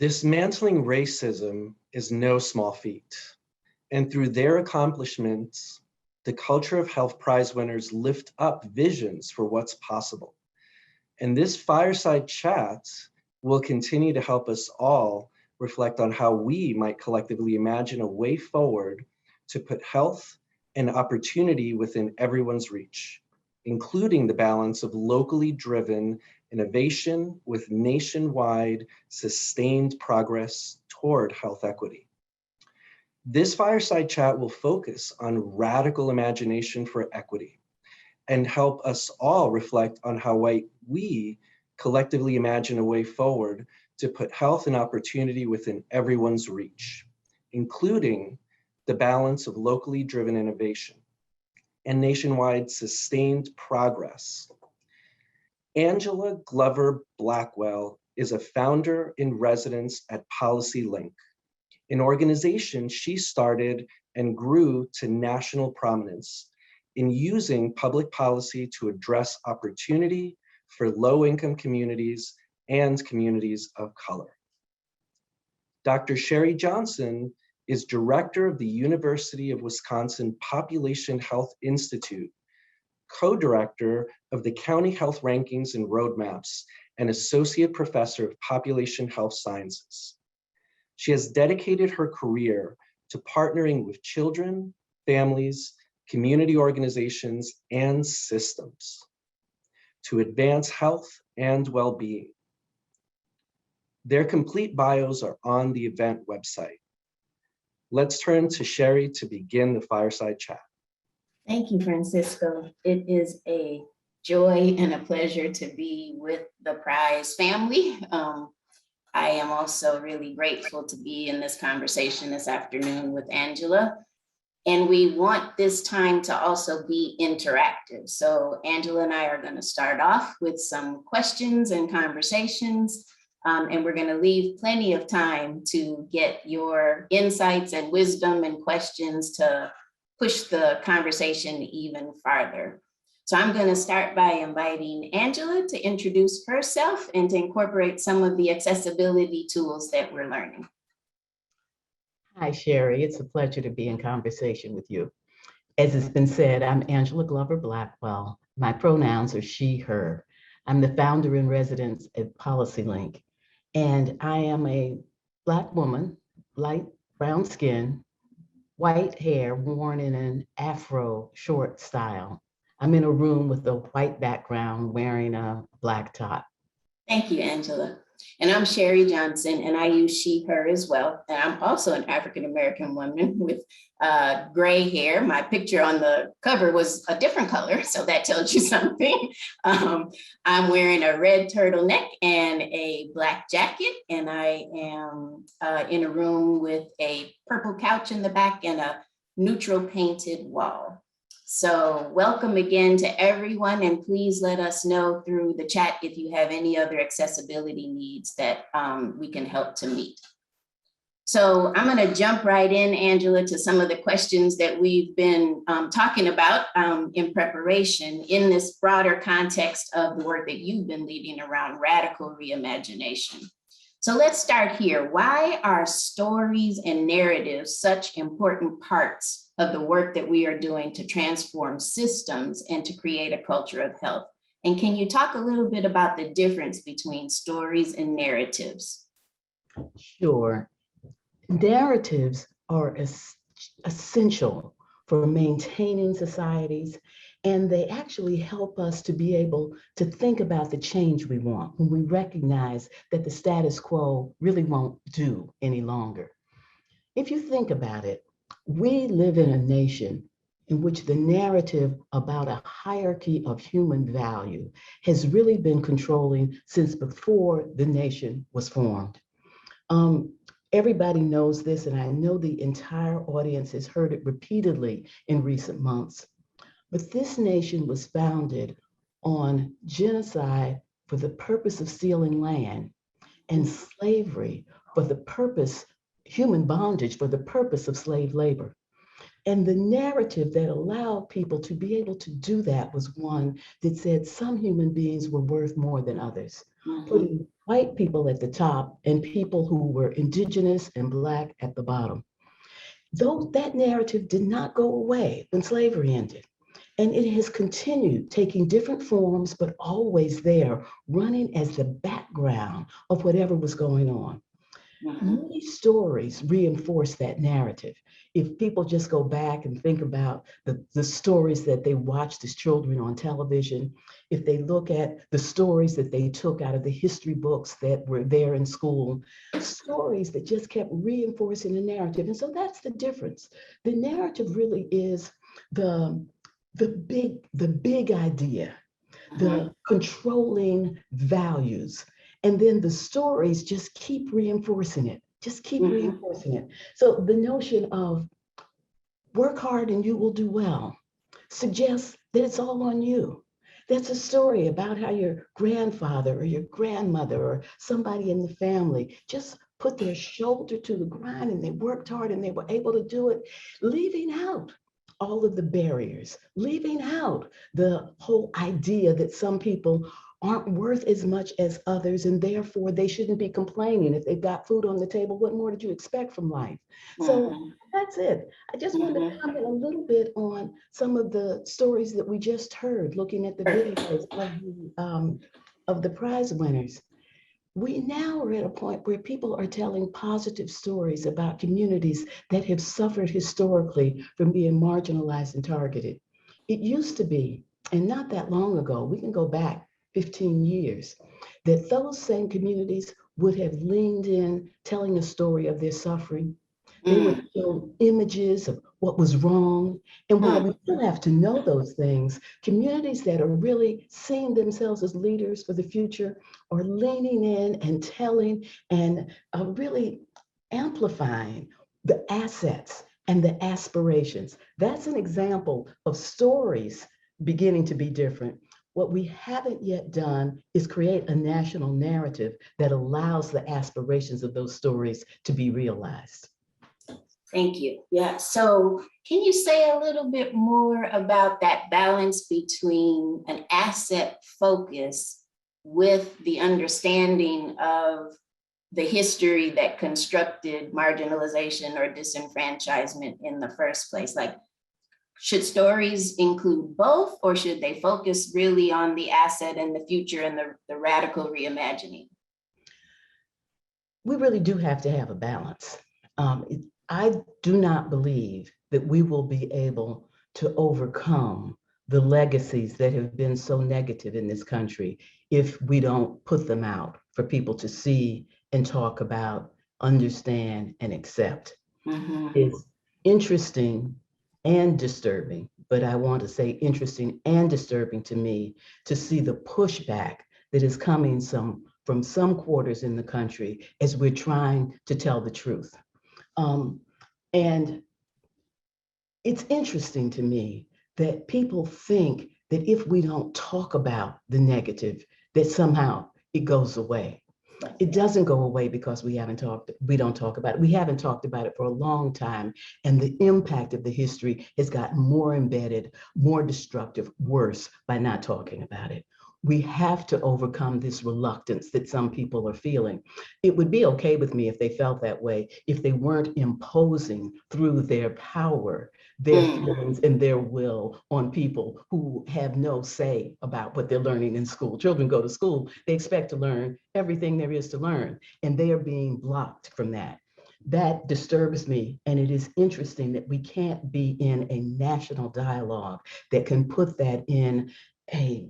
Dismantling racism is no small feat, and through their accomplishments, the Culture of Health Prize winners lift up visions for what's possible. And this fireside chat will continue to help us all reflect on how we might collectively imagine a way forward to put health and opportunity within everyone's reach, including the balance of locally driven innovation with nationwide sustained progress toward health equity. This fireside chat will focus on radical imagination for equity and help us all reflect on how we collectively imagine a way forward to put health and opportunity within everyone's reach, including the balance of locally driven innovation and nationwide sustained progress. Angela Glover Blackwell is a founder in residence at Policy Link, an organization she started and grew to national prominence in using public policy to address opportunity for low-income communities and communities of color. Dr. Sheri Johnson is director of the University of Wisconsin Population Health Institute, co-director of the County Health Rankings and Roadmaps, and associate professor of population health sciences. She has dedicated her career to partnering with children, families, community organizations, and systems to advance health and well-being. Their complete bios are on the event website. Let's turn to Sheri to begin the fireside chat. Thank you, Francisco. It is a joy and a pleasure to be with the Prize family. I am also really grateful to be in this conversation this afternoon with Angela. And we want this time to also be interactive. So Angela and I are going to start off with some questions and conversations. And we're going to leave plenty of time to get your insights and wisdom and questions to push the conversation even farther. So I'm going to start by inviting Angela to introduce herself and to incorporate some of the accessibility tools that we're learning. Hi, Sheri. It's a pleasure to be in conversation with you. As it's been said, I'm Angela Glover Blackwell. My pronouns are she, her. I'm the founder in residence at Policy Link, and I am a Black woman, light brown skin, white hair worn in an afro short style. I'm in a room with a white background wearing a black top. Thank you, Angela. And I'm Sheri Johnson, and I use she, her as well. And I'm also an African-American woman with gray hair. My picture on the cover was a different color, so that tells you something. I'm wearing a red turtleneck and a black jacket, and I am in a room with a purple couch in the back and a neutral painted wall. So welcome again to everyone, and please let us know through the chat if you have any other accessibility needs that we can help to meet. So I'm going to jump right in, Angela, to some of the questions that we've been talking about in preparation in this broader context of the work that you've been leading around radical reimagination. So let's start here. Why are stories and narratives such important parts of the work that we are doing to transform systems and to create a culture of health? And can you talk a little bit about the difference between stories and narratives? Sure. Narratives are essential for maintaining societies, and they actually help us to be able to think about the change we want when we recognize that the status quo really won't do any longer. If you think about it, we live in a nation in which the narrative about a hierarchy of human value has really been controlling since before the nation was formed. Everybody knows this, and I know the entire audience has heard it repeatedly in recent months. But this nation was founded on genocide for the purpose of stealing land and slavery for the purpose, human bondage for the purpose of slave labor. And the narrative that allowed people to be able to do that was one that said some human beings were worth more than others, putting white people at the top and people who were indigenous and Black at the bottom. Though that narrative did not go away when slavery ended. And it has continued taking different forms, but always there, running as the background of whatever was going on. Many stories reinforce that narrative. If people just go back and think about the stories that they watched as children on television, if they look at the stories that they took out of the history books that were there in school, stories that just kept reinforcing the narrative. And so that's the difference. The narrative really is the big idea, the controlling values. And then the stories just keep reinforcing it, just keep reinforcing it. So the notion of work hard and you will do well suggests that it's all on you. That's a story about how your grandfather or your grandmother or somebody in the family just put their shoulder to the grind and they worked hard and they were able to do it, leaving out all of the barriers, leaving out the whole idea that some people aren't worth as much as others and therefore they shouldn't be complaining. If they've got food on the table, what more did you expect from life? So that's it. I just wanted to comment a little bit on some of the stories that we just heard, looking at the videos of the prize winners. We now are at a point where people are telling positive stories about communities that have suffered historically from being marginalized and targeted. It used to be, and not that long ago, we can go back 15 years, that those same communities would have leaned in telling a story of their suffering. They would show images of what was wrong. And while we still have to know those things, communities that are really seeing themselves as leaders for the future are leaning in and telling and really amplifying the assets and the aspirations. That's an example of stories beginning to be different. What we haven't yet done is create a national narrative that allows the aspirations of those stories to be realized. Thank you. Yeah. So can you say a little bit more about that balance between an asset focus with the understanding of the history that constructed marginalization or disenfranchisement in the first place? Like, should stories include both, or should they focus really on the asset and the future and the radical reimagining? We really do have to have a balance. I do not believe that we will be able to overcome the legacies that have been so negative in this country if we don't put them out for people to see and talk about, understand, and accept. It's interesting and disturbing, but I want to say interesting and disturbing to me to see the pushback that is coming from some quarters in the country as we're trying to tell the truth. And it's interesting to me that people think that if we don't talk about the negative, that somehow it goes away. It doesn't go away because we don't talk about it. We haven't talked about it for a long time. And the impact of the history has gotten more embedded, more destructive, worse by not talking about it. We have to overcome this reluctance that some people are feeling. It would be okay with me if they felt that way, if they weren't imposing through their power, their feelings and their will on people who have no say about what they're learning in school. Children go to school, they expect to learn everything there is to learn, and they are being blocked from that. That disturbs me, and it is interesting that we can't be in a national dialogue that can put that in a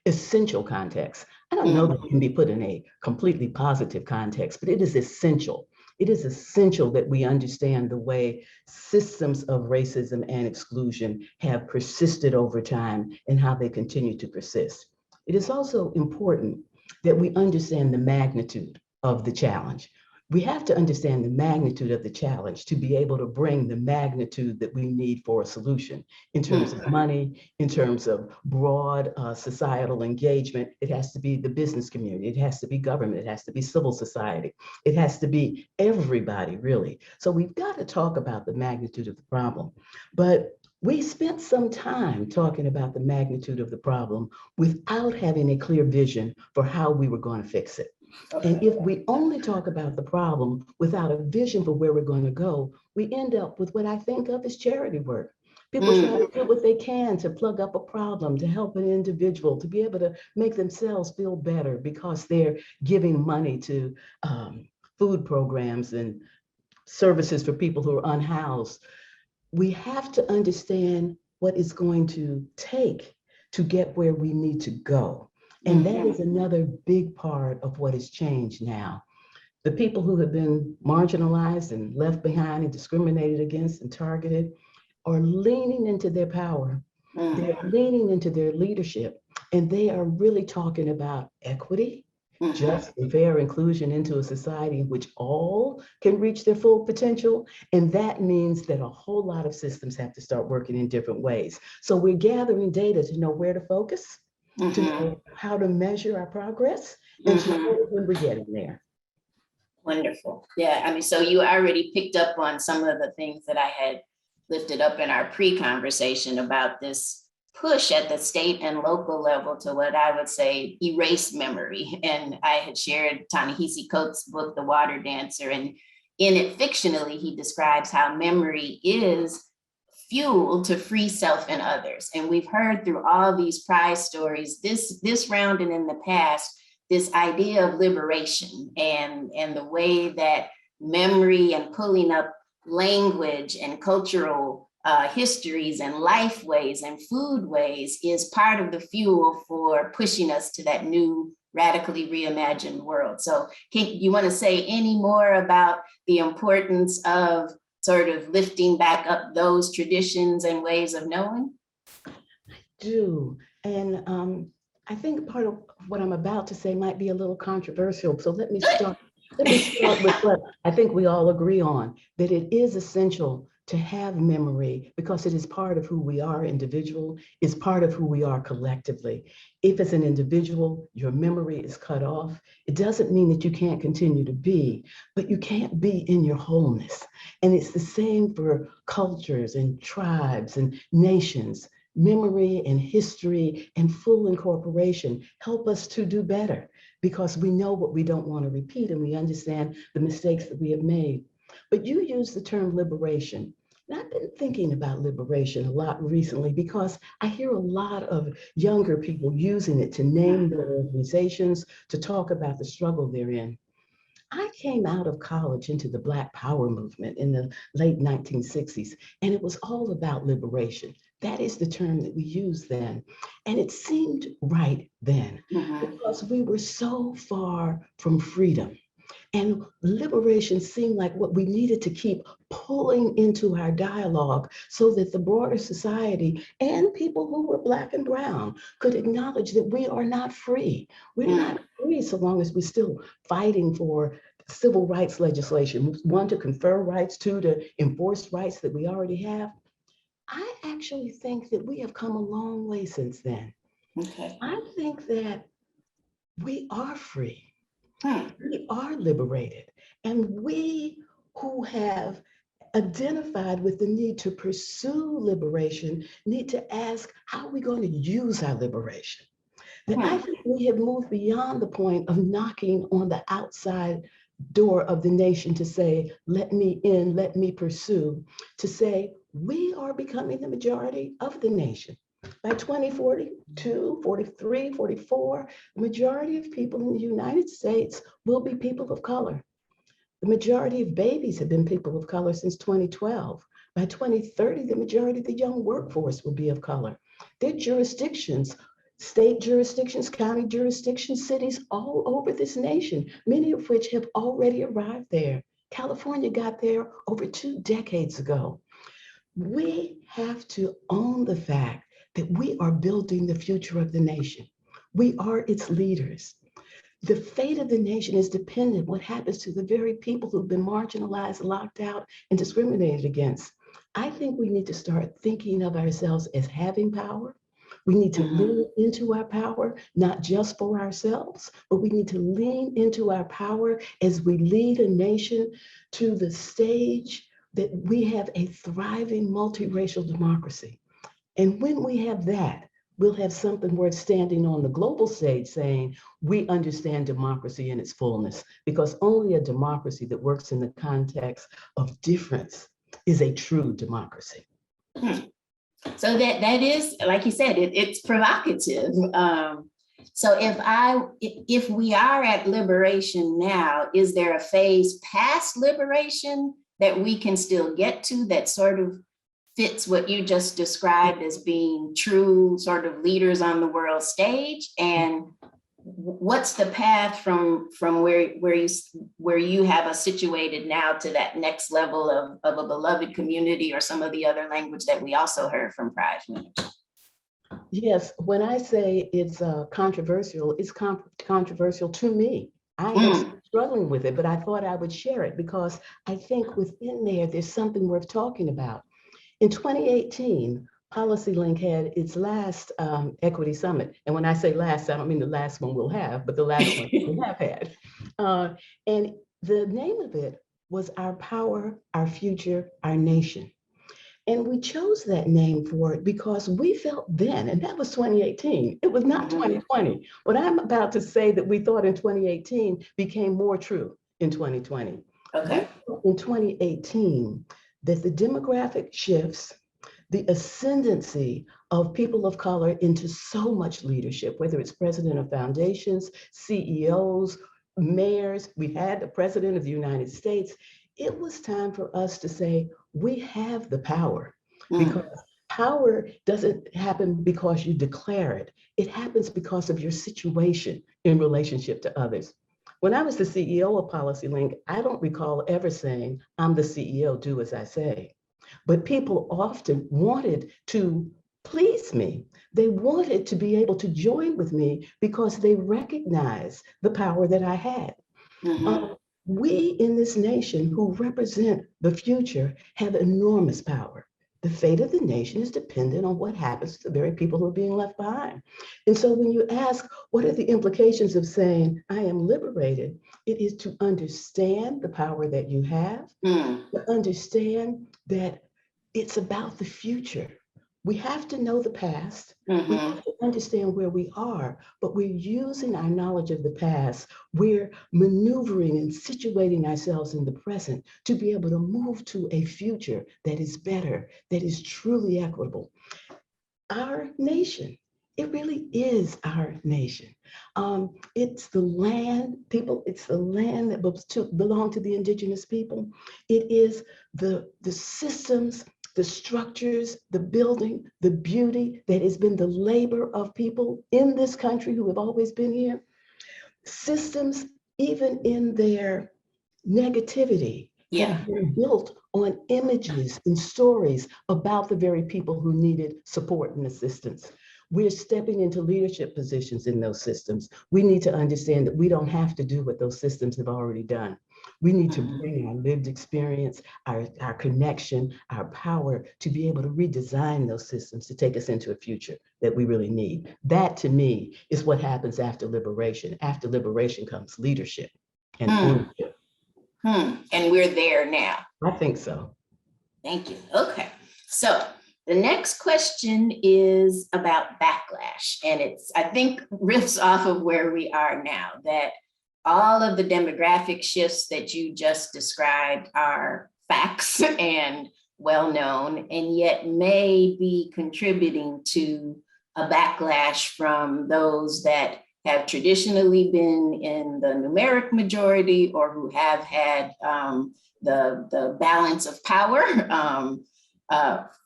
essential context. I don't know that it can be put in a completely positive context, but it is essential. It is essential that we understand the way systems of racism and exclusion have persisted over time and how they continue to persist. It is also important that we understand the magnitude of the challenge. We have to understand the magnitude of the challenge to be able to bring the magnitude that we need for a solution in terms of money, in terms of broad societal engagement. It has to be the business community, it has to be government, it has to be civil society, it has to be everybody, really. So we've got to talk about the magnitude of the problem. But we spent some time talking about the magnitude of the problem without having a clear vision for how we were going to fix it. And Okay. if we only talk about the problem without a vision for where we're going to go, we end up with what I think of as charity work. People try to do what they can to plug up a problem, to help an individual, to be able to make themselves feel better because they're giving money to food programs and services for people who are unhoused. We have to understand what it's going to take to get where we need to go. And that is another big part of what has changed now. The people who have been marginalized and left behind and discriminated against and targeted are leaning into their power. They're leaning into their leadership, and they are really talking about equity, just and fair inclusion into a society in which all can reach their full potential. And that means that a whole lot of systems have to start working in different ways. So we're gathering data to know where to focus, to know how to measure our progress, and to know when we're getting there. Wonderful. Yeah, I mean, so you already picked up on some of the things that I had lifted up in our pre-conversation about this push at the state and local level to what I would say erase memory. And I had shared Ta-Nehisi Coates' book, The Water Dancer, and in it fictionally, he describes how memory is fuel to free self and others. And we've heard through all these prize stories, this round and in the past, this idea of liberation and the way that memory and pulling up language and cultural histories and life ways and food ways is part of the fuel for pushing us to that new radically reimagined world. So you want to say any more about the importance of sort of lifting back up those traditions and ways of knowing? I do. And I think part of what I'm about to say might be a little controversial. So let me start with what I think we all agree on, that it is essential to have memory because it is part of who we are individual, is part of who we are collectively. If as an individual, your memory is cut off, it doesn't mean that you can't continue to be, but you can't be in your wholeness. And it's the same for cultures and tribes and nations. Memory and history and full incorporation help us to do better because we know what we don't want to repeat and we understand the mistakes that we have made. But you use the term liberation. And I've been thinking about liberation a lot recently because I hear a lot of younger people using it to name their organizations, to talk about the struggle they're in. I came out of college into the Black Power movement in the late 1960s, and it was all about liberation. That is the term that we used then. And it seemed right then because we were so far from freedom. And liberation seemed like what we needed to keep pulling into our dialogue so that the broader society and people who were Black and brown could acknowledge that we are not free. We're not free so long as we're still fighting for civil rights legislation, one, to confer rights, two, to enforce rights that we already have. I actually think that we have come a long way since then. Okay. I think that we are free. We are liberated. And we who have identified with the need to pursue liberation need to ask, how are we going to use our liberation? That I think we have moved beyond the point of knocking on the outside door of the nation to say, let me in, let me pursue, to say, we are becoming the majority of the nation. By 2042, 43, 44, the majority of people in the United States will be people of color. The majority of babies have been people of color since 2012. By 2030, the majority of the young workforce will be of color. Their jurisdictions, state jurisdictions, county jurisdictions, cities all over this nation, many of which have already arrived there. California got there over 2 decades ago. We have to own the fact that we are building the future of the nation. We are its leaders. The fate of the nation is dependent on what happens to the very people who've been marginalized, locked out, and discriminated against. I think we need to start thinking of ourselves as having power. We need to lean into our power, not just for ourselves, but we need to lean into our power as we lead a nation to the stage that we have a thriving multiracial democracy. And when we have that, we'll have something worth standing on the global stage saying, we understand democracy in its fullness, because only a democracy that works in the context of difference is a true democracy. So that is, like you said, it's provocative. So if we are at liberation now, is there a phase past liberation that we can still get to that sort of fits what you just described as being true sort of leaders on the world stage? And what's the path from where you have us situated now to that next level of a beloved community, or some of the other language that we also heard from prize winners? Yes, when I say it's controversial, it's controversial to me. I am struggling with it, but I thought I would share it because I think within there's something worth talking about. In 2018, PolicyLink had its last equity summit. And when I say last, I don't mean the last one we'll have, but the last one we have had. And the name of it was Our Power, Our Future, Our Nation. And we chose that name for it because we felt then, and that was 2018, it was not 2020. What I'm about to say that we thought in 2018 became more true in 2020. Okay. In 2018, that the demographic shifts, the ascendancy of people of color into so much leadership, whether it's president of foundations, CEOs, mayors, we had the president of the United States. It was time for us to say, we have the power, because power doesn't happen because you declare it. It happens because of your situation in relationship to others. When I was the CEO of PolicyLink, I don't recall ever saying, I'm the CEO, do as I say. But people often wanted to please me. They wanted to be able to join with me because they recognized the power that I had. We in this nation who represent the future have enormous power. The fate of the nation is dependent on what happens to the very people who are being left behind. And so when you ask, what are the implications of saying, I am liberated? It is to understand the power that you have, to understand that it's about the future. We have to know the past. We have to understand where we are, but we're using our knowledge of the past. We're maneuvering and situating ourselves in the present to be able to move to a future that is better, that is truly equitable. Our nation, it really is our nation. It's the land, it's the land that belonged to the indigenous people. It is the systems, the structures, the building, the beauty that has been the labor of people in this country who have always been here. Systems, even in their negativity, have been built on images and stories about the very people who needed support and assistance. We're stepping into leadership positions in those systems. We need to understand that we don't have to do what those systems have already done. We need to bring our lived experience, our connection, our power to be able to redesign those systems to take us into a future that we really need. That, to me, is what happens after liberation. After liberation comes leadership and ownership. And we're there now. I think so. Thank you. Okay. So the next question is about backlash. And it's, I think, riffs off of where we are now, that all of the demographic shifts that you just described are facts and well-known, and yet may be contributing to a backlash from those that have traditionally been in the numeric majority, or who have had the balance of power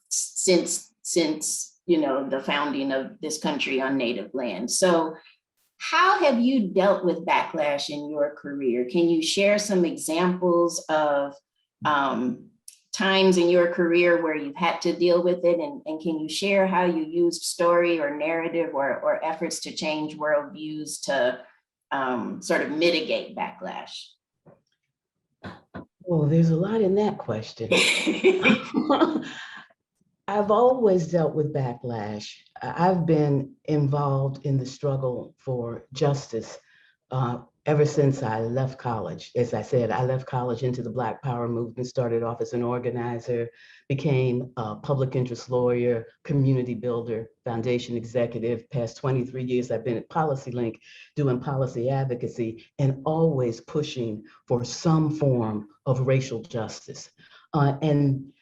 since the founding of this country on Native land. So how have you dealt with backlash in your career? Can you share some examples of times in your career where you've had to deal with it? And can you share how you used story or narrative or efforts to change worldviews to sort of mitigate backlash? Well, there's a lot in that question. I've always dealt with backlash. I've been involved in the struggle for justice ever since I left college. As I said, I left college into the Black Power movement, started off as an organizer, became a public interest lawyer, community builder, foundation executive. Past 23 years, I've been at PolicyLink doing policy advocacy and always pushing for some form of racial justice. And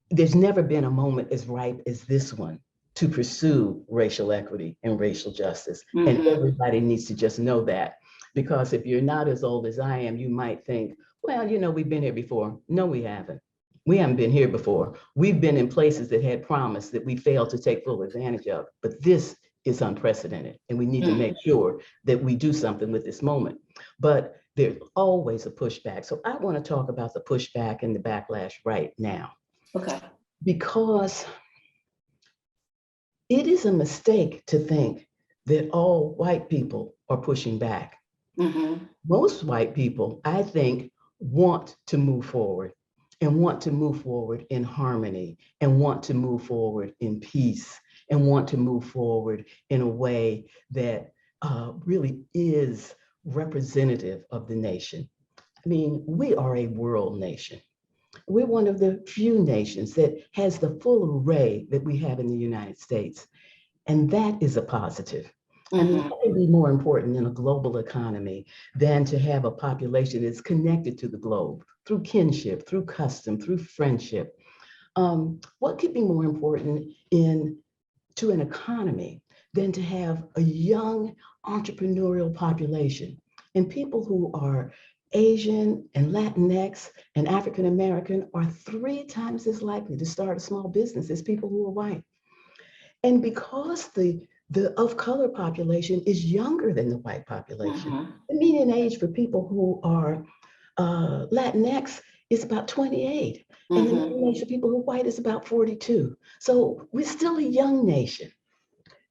there's never been a moment as ripe as this one to pursue racial equity and racial justice. And everybody needs to just know that. Because if you're not as old as I am, you might think, well, you know, we've been here before. No, we haven't. We haven't been here before. We've been in places that had promise that we failed to take full advantage of. But this is unprecedented. And we need to make sure that we do something with this moment. But there's always a pushback. So I want to talk about the pushback and the backlash right now. Okay. Because it is a mistake to think that all white people are pushing back. Most white people, I think, want to move forward and want to move forward in harmony and want to move forward in peace and want to move forward in a way that really is representative of the nation. I mean, we are a world nation. We're one of the few nations that has the full array that we have in the United States. And that is a positive. I mean, what would be more important in a global economy than to have a population that's connected to the globe through kinship, through custom, through friendship? What could be more important to an economy than to have a young entrepreneurial population and people who are Asian and Latinx and African American are 3 times as likely to start a small business as people who are white. And because the of color population is younger than the white population, the median age for people who are Latinx is about 28, and the median age for people who are white is about 42. So we're still a young nation.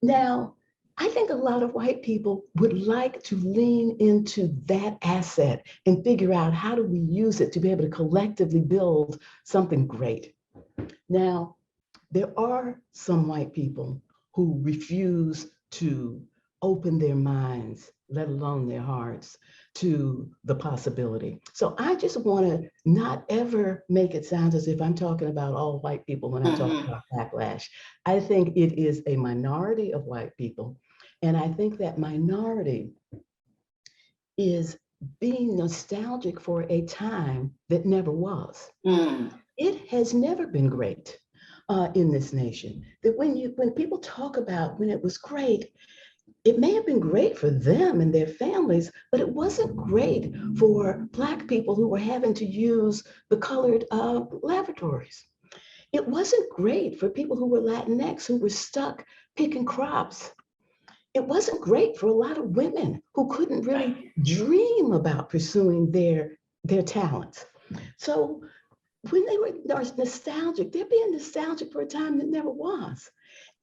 Now, I think a lot of white people would like to lean into that asset and figure out how do we use it to be able to collectively build something great. Now, there are some white people who refuse to open their minds, let alone their hearts, to the possibility. So I just want to not ever make it sound as if I'm talking about all white people when I talk about backlash. I think it is a minority of white people. And I think that minority is being nostalgic for a time that never was. It has never been great in this nation. That when people talk about when it was great, it may have been great for them and their families, but it wasn't great for Black people who were having to use the colored lavatories. It wasn't great for people who were Latinx who were stuck picking crops. It wasn't great for a lot of women who couldn't really dream about pursuing their talents. So when they were nostalgic, they're being nostalgic for a time that never was.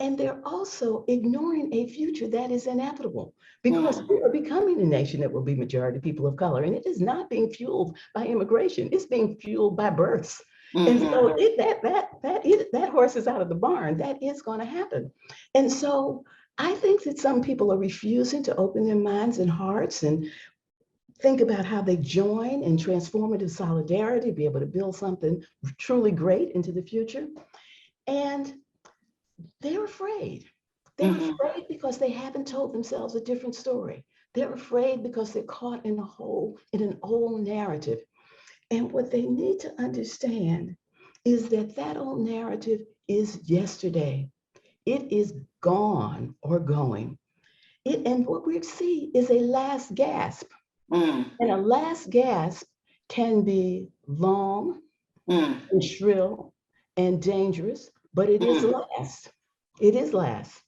And they're also ignoring a future that is inevitable because we are becoming a nation that will be majority people of color. And it is not being fueled by immigration. It's being fueled by births. And so that horse is out of the barn. That is going to happen. And so I think that some people are refusing to open their minds and hearts and think about how they join in transformative solidarity, be able to build something truly great into the future. And they're afraid. They're afraid because they haven't told themselves a different story. They're afraid because they're caught in an old narrative. And what they need to understand is that old narrative is yesterday. It is gone or going. And what we see is a last gasp. And a last gasp can be long and shrill and dangerous, but it is last. It is last.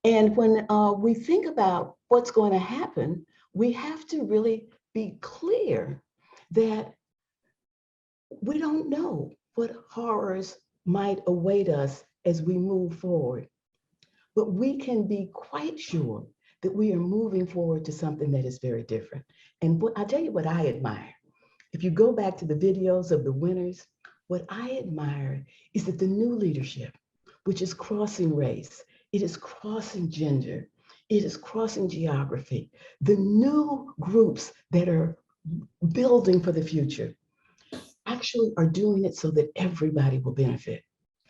And when we think about what's going to happen, we have to really be clear that we don't know what horrors might await us as we move forward. But we can be quite sure that we are moving forward to something that is very different. And I'll tell you what I admire. If you go back to the videos of the winners, what I admire is that the new leadership, which is crossing race, it is crossing gender, It is crossing geography. The new groups that are building for the future actually are doing it so that everybody will benefit.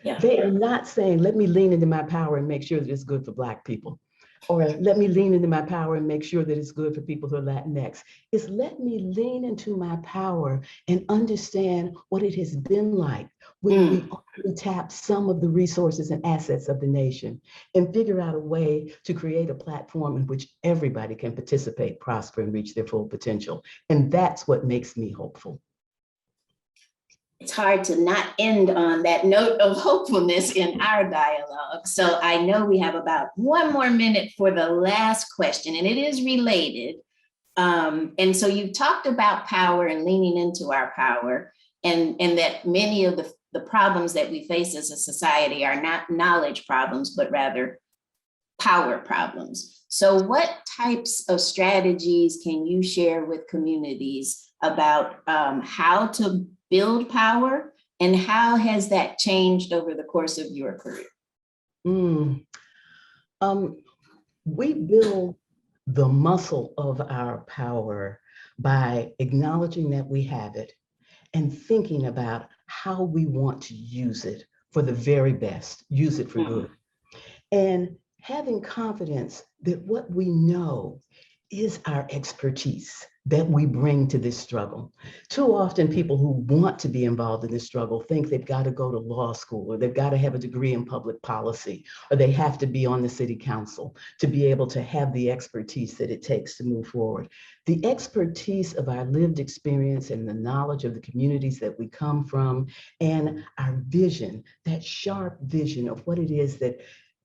Yeah. They are not saying, let me lean into my power and make sure that it's good for Black people. Or let me lean into my power and make sure that it's good for people who are Latinx. It's let me lean into my power and understand what it has been like when we only tap some of the resources and assets of the nation and figure out a way to create a platform in which everybody can participate, prosper, and reach their full potential. And that's what makes me hopeful. It's hard to not end on that note of hopefulness in our dialogue. So I know we have about 1 more minute for the last question, and it is related. And so you talked about power and leaning into our power, and that many of the problems that we face as a society are not knowledge problems, but rather power problems. So what types of strategies can you share with communities about how to build power, and how has that changed over the course of your career? We build the muscle of our power by acknowledging that we have it and thinking about how we want to use it for the very best, use it for good. And having confidence that what we know is our expertise that we bring to this struggle. Too often people who want to be involved in this struggle think they've got to go to law school, or they've got to have a degree in public policy, or they have to be on the city council to be able to have the expertise that it takes to move forward. The expertise of our lived experience and the knowledge of the communities that we come from, and our vision, that sharp vision of what it is that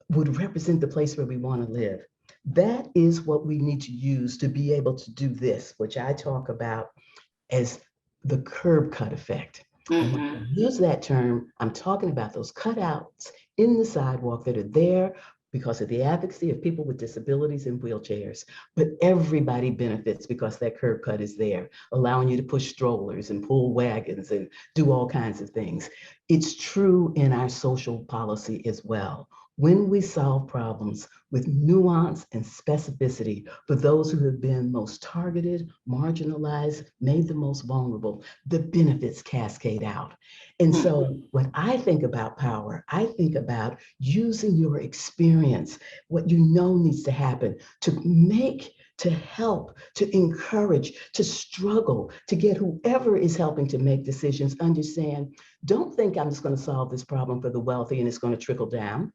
would represent the place where we want to live. That is what we need to use to be able to do this, which I talk about as the curb cut effect. And when I use that term, I'm talking about those cutouts in the sidewalk that are there because of the advocacy of people with disabilities and wheelchairs. But everybody benefits because that curb cut is there, allowing you to push strollers and pull wagons and do all kinds of things. It's true in our social policy as well. When we solve problems with nuance and specificity for those who have been most targeted, marginalized, made the most vulnerable, the benefits cascade out. And so when I think about power, I think about using your experience, what you know needs to happen to help, to encourage, to struggle, to get whoever is helping to make decisions understand, don't think I'm just going to solve this problem for the wealthy and it's going to trickle down.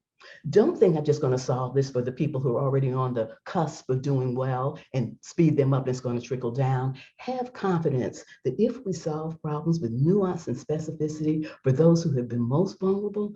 Don't think I'm just going to solve this for the people who are already on the cusp of doing well and speed them up and it's going to trickle down. Have confidence that if we solve problems with nuance and specificity for those who have been most vulnerable,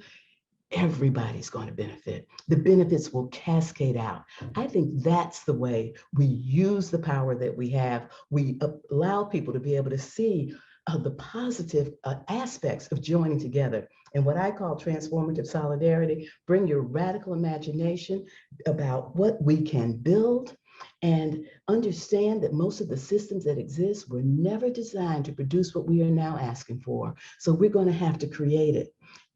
everybody's going to benefit. The benefits will cascade out. I think that's the way we use the power that we have. We allow people to be able to see the positive aspects of joining together. And what I call transformative solidarity, bring your radical imagination about what we can build and understand that most of the systems that exist were never designed to produce what we are now asking for. So we're going to have to create it.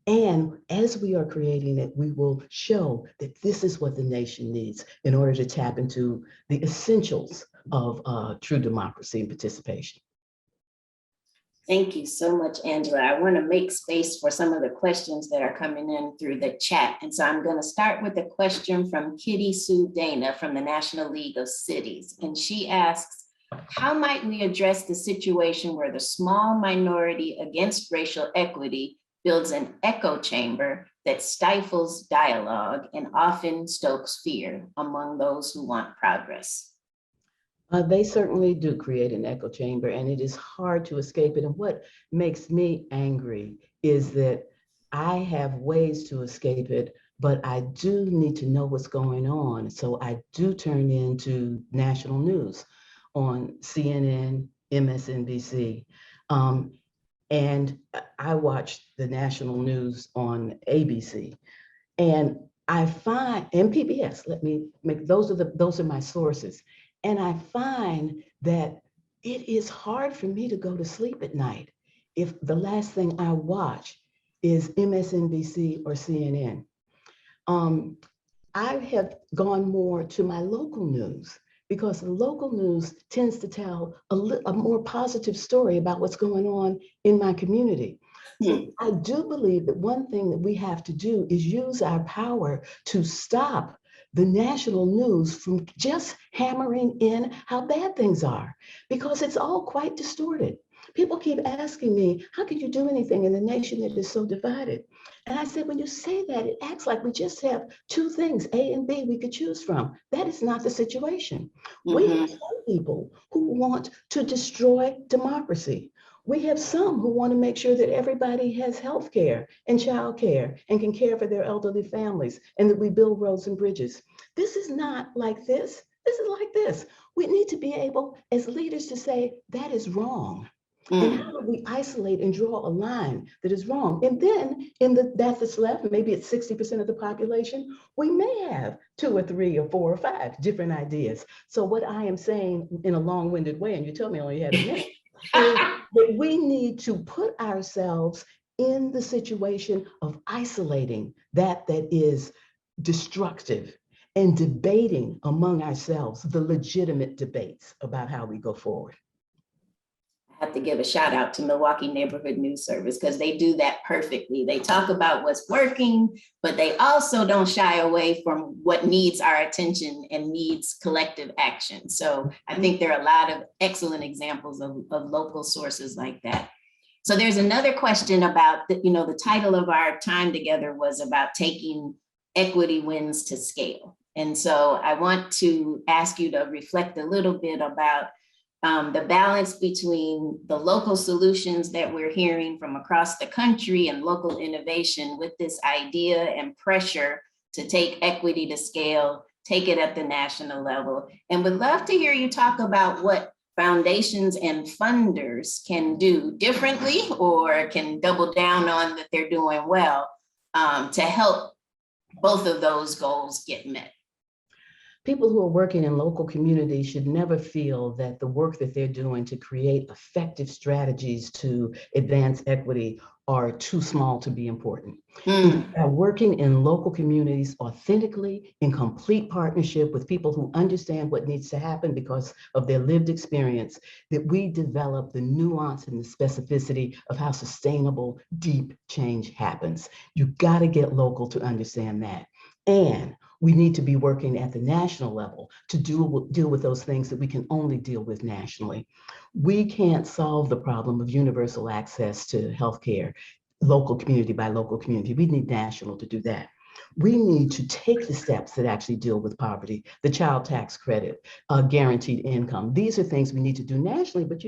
And as we are creating it, we will show that this is what the nation needs in order to tap into the essentials of true democracy and participation. Thank you so much, Angela. I want to make space for some of the questions that are coming in through the chat. And so I'm going to start with a question from Kitty Sue Dana from the National League of Cities. And she asks, how might we address the situation where the small minority against racial equity builds an echo chamber that stifles dialogue and often stokes fear among those who want progress? They certainly do create an echo chamber, and it is hard to escape it. And what makes me angry is that I have ways to escape it, but I do need to know what's going on. So I do turn into national news on CNN, MSNBC. And I watch the national news on ABC. And I find, and PBS, let me make, those are my sources. And I find that it is hard for me to go to sleep at night if the last thing I watch is MSNBC or CNN. I have gone more to my local news because the local news tends to tell a more positive story about what's going on in my community. So I do believe that one thing that we have to do is use our power to stop the national news from just hammering in how bad things are, because it's all quite distorted. People keep asking me, how could you do anything in a nation that is so divided? And I said, when you say that, it acts like we just have two things, A and B, we could choose from. That is not the situation. We have some people who want to destroy democracy. We have some who want to make sure that everybody has health care and child care and can care for their elderly families, and that we build roads and bridges. This is not like this. This is like this. We need to be able, as leaders, to say that is wrong. And how do we isolate and draw a line that is wrong? And then in the that's left, maybe it's 60% of the population, we may have 2 or 3 or 4 or 5 different ideas. So what I am saying in a long-winded way, and you told me I only had a minute, is that we need to put ourselves in the situation of isolating that is destructive and debating among ourselves the legitimate debates about how we go forward. I have to give a shout out to Milwaukee Neighborhood News Service, because they do that perfectly. They talk about what's working, but they also don't shy away from what needs our attention and needs collective action. So I think there are a lot of excellent examples of local sources like that. So there's another question about, the title of our time together was about taking equity wins to scale. And so I want to ask you to reflect a little bit about the balance between the local solutions that we're hearing from across the country and local innovation with this idea and pressure to take equity to scale, take it at the national level. And would love to hear you talk about what foundations and funders can do differently or can double down on that they're doing well to help both of those goals get met. People who are working in local communities should never feel that the work that they're doing to create effective strategies to advance equity are too small to be important. Working in local communities authentically, in complete partnership with people who understand what needs to happen because of their lived experience, that we develop the nuance and the specificity of how sustainable, deep change happens. You've got to get local to understand that. And we need to be working at the national level to deal with those things that we can only deal with nationally. We can't solve the problem of universal access to healthcare, local community by local community. We need national to do that. We need to take the steps that actually deal with poverty, the child tax credit, guaranteed income. These are things we need to do nationally, but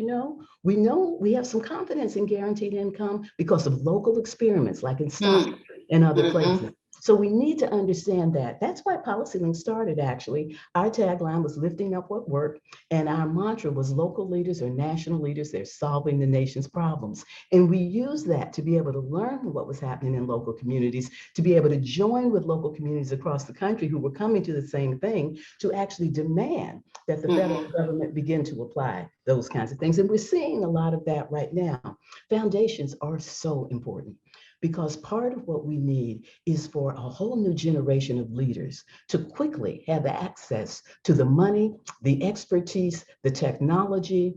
we know we have some confidence in guaranteed income because of local experiments like in Stockton and other places. So we need to understand that. That's why PolicyLink started, actually. Our tagline was lifting up what worked, and our mantra was local leaders or national leaders, they're solving the nation's problems. And we used that to be able to learn what was happening in local communities, to be able to join with local communities across the country who were coming to the same thing, to actually demand that the federal government begin to apply those kinds of things. And we're seeing a lot of that right now. Foundations are so important, because part of what we need is for a whole new generation of leaders to quickly have access to the money, the expertise, the technology,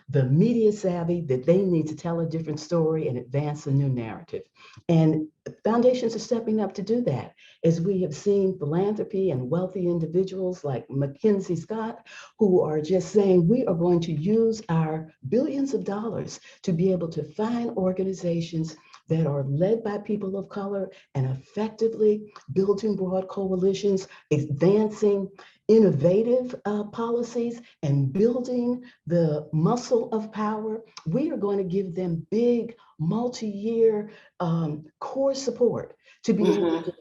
the media savvy that they need to tell a different story and advance a new narrative. And foundations are stepping up to do that, as we have seen philanthropy and wealthy individuals like Mackenzie Scott, who are just saying, we are going to use our billions of dollars to be able to find organizations that are led by people of color and effectively building broad coalitions, advancing innovative policies, and building the muscle of power. We are going to give them big multi-year core support to be able to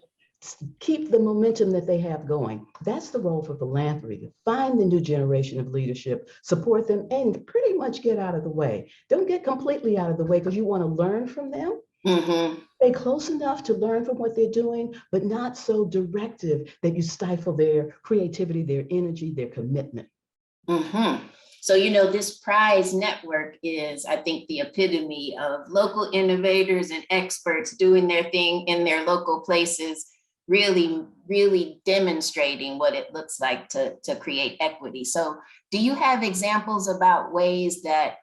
keep the momentum that they have going. That's the role for philanthropy, to find the new generation of leadership, support them, and pretty much get out of the way. Don't get completely out of the way because you want to learn from them. Stay close enough to learn from what they're doing, but not so directive that you stifle their creativity, their energy, their commitment. So, this prize network is, I think, the epitome of local innovators and experts doing their thing in their local places, really demonstrating what it looks like to create equity. So do you have examples about ways that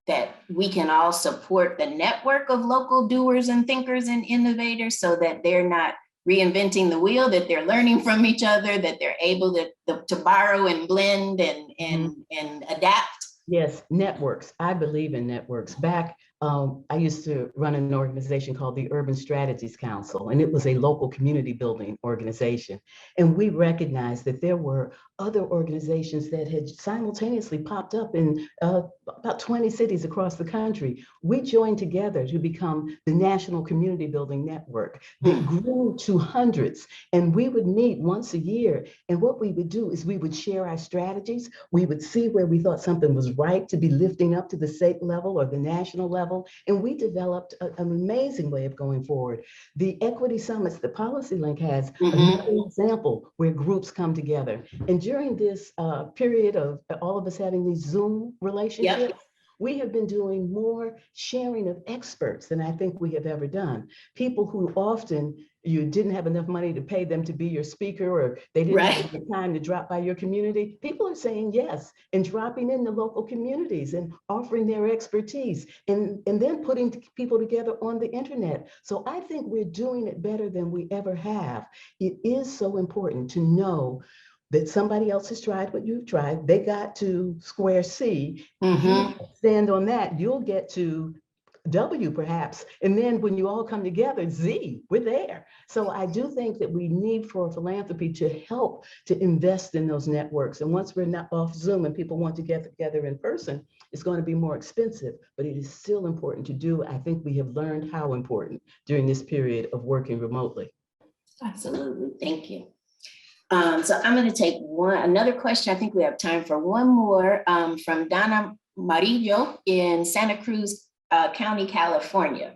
that we can all support the network of local doers and thinkers and innovators so that they're not reinventing the wheel, that they're learning from each other, that they're able to borrow and blend and adapt? Yes, networks. I believe in networks. Back, I used to run an organization called the Urban Strategies Council, and it was a local community building organization. And we recognized that there were other organizations that had simultaneously popped up in about 20 cities across the country. We joined together to become the National Community Building Network that grew to hundreds. And we would meet once a year. And what we would do is we would share our strategies. We would see where we thought something was right to be lifting up to the state level or the national level. And we developed an amazing way of going forward. The Equity Summits, the Policy Link has another example where groups come together. And during this period of all of us having these Zoom relationships, we have been doing more sharing of experts than I think we have ever done. People who often you didn't have enough money to pay them to be your speaker, or they didn't have the time to drop by your community. People are saying yes and dropping in the local communities and offering their expertise and then putting people together on the internet. So I think we're doing it better than we ever have. It is so important to know that somebody else has tried what you've tried. They got to square C. You stand on that, you'll get to W perhaps. And then when you all come together, Z, we're there. So I do think that we need for philanthropy to help to invest in those networks. And once we're not off Zoom and people want to get together in person, it's going to be more expensive, but it is still important to do. I think we have learned how important during this period of working remotely. Absolutely, thank you. So I'm going to take another question. I think we have time for one more from Donna Marillo in Santa Cruz County, California.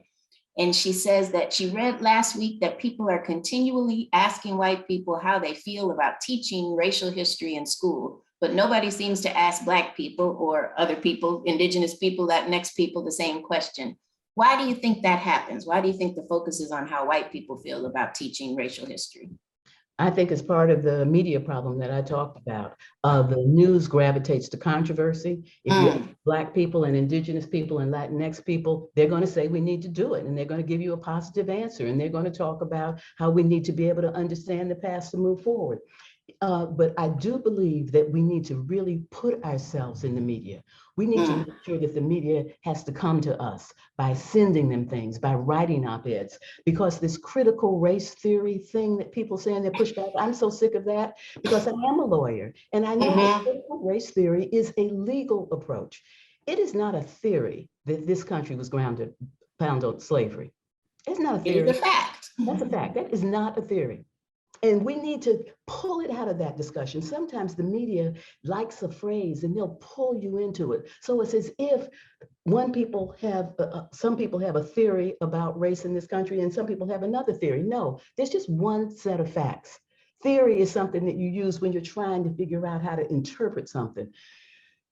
And she says that she read last week that people are continually asking white people how they feel about teaching racial history in school, but nobody seems to ask Black people or other people, Indigenous people, Latinx people, the same question. Why do you think that happens? Why do you think the focus is on how white people feel about teaching racial history? I think it's part of the media problem that I talked about. The news gravitates to controversy. If you ask Black people and Indigenous people and Latinx people, they're going to say we need to do it, and they're going to give you a positive answer, and they're going to talk about how we need to be able to understand the past to move forward. But I do believe that we need to really put ourselves in the media. We need to make sure that the media has to come to us by sending them things, by writing op-eds, because this critical race theory thing that people saying they push back, I'm so sick of that because I am a lawyer and I know that critical race theory is a legal approach. It is not a theory that this country was founded on slavery. It's not a theory. It's a fact. That's a fact. That is not a theory. And we need to pull it out of that discussion. Sometimes the media likes a phrase and they'll pull you into it. So it's as if some people have a theory about race in this country and some people have another theory. No, there's just one set of facts. Theory is something that you use when you're trying to figure out how to interpret something.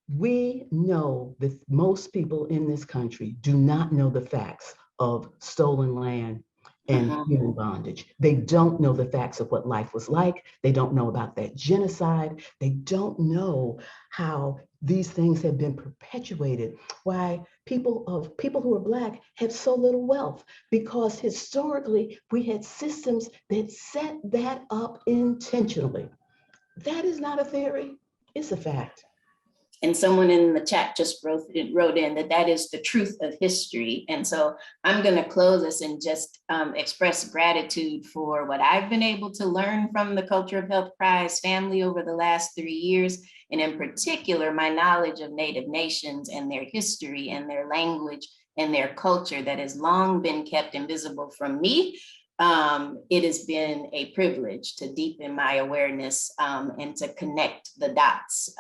We know that most people in this country do not know the facts of stolen land and human bondage. They don't know the facts of what life was like. They don't know about that genocide. They don't know how these things have been perpetuated. Why people who are Black have so little wealth, because historically we had systems that set that up intentionally. That is not a theory, it's a fact. And someone in the chat just wrote in that is the truth of history. And so I'm going to close this and just express gratitude for what I've been able to learn from the Culture of Health Prize family over the last 3 years. And in particular, my knowledge of Native nations and their history and their language and their culture that has long been kept invisible from me. It has been a privilege to deepen my awareness and to connect the dots.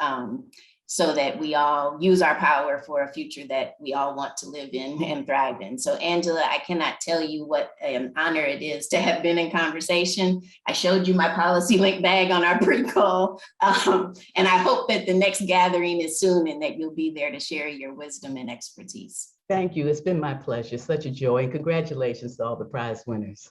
So that we all use our power for a future that we all want to live in and thrive in. So Angela, I cannot tell you what an honor it is to have been in conversation. I showed you my Policy Link bag on our pre-call. And I hope that the next gathering is soon and that you'll be there to share your wisdom and expertise. Thank you, it's been my pleasure, such a joy, and congratulations to all the prize winners.